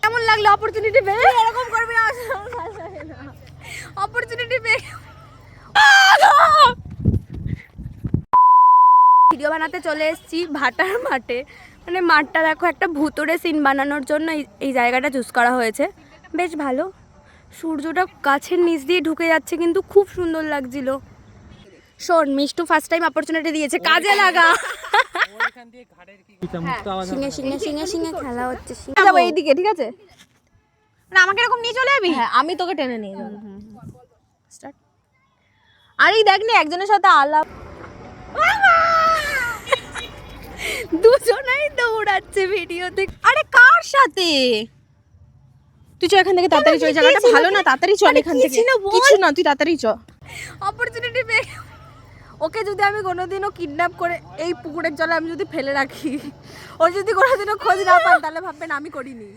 কেমন লাগলো অপরচুনিটি পেয়ে? এরকম করবি না, অপরচুনিটি পেয়ে ভিডিও বানাতে চলে এসেছি ভাটার মাঠে। মানে মাঠটা দেখো, একটা ভুতুড়ে সিন বানানোর জন্য এই জায়গাটা চুজ করা হয়েছে। বেশ ভালো, সূর্যটা গাছের নিচ দিয়ে ঢুকে যাচ্ছে, কিন্তু খুব সুন্দর লাগছিল। শোন, মিষ্টু ফার্স্ট টাইম অপরচুনিটি দিয়েছে, কাজে লাগা। সিঙে সিঙে সিঙে সিঙে খেলা হচ্ছে। যাবো এইদিকে, ঠিক আছে? না আমাকে এরকম নিয়ে চলে যাবি? হ্যাঁ, আমি তোকে টেনে নিয়ে যাবো। স্টার্ট। আরে দেখ না, একজনের সাথে আলাপ, দুজনেই দৌড়াচ্ছে ভিডিওতে। আরে কার সাথে? তুই চ এখান থেকে, তাড়াতাড়ি চল, জায়গাটা ভালো না, তাড়াতাড়ি চল এখান থেকে। কিছু না, তুই তাড়াতাড়ি চ। অপরচুনিটি পেয়ে ওকে যদি আমি কোনোদিনও কিডন্যাপ করে এই পুকুরের জলে আমি যদি ফেলে রাখি, ওর যদি কোনোদিনও খোঁজ না পান, তাহলে ভাববেন আমি করিনি।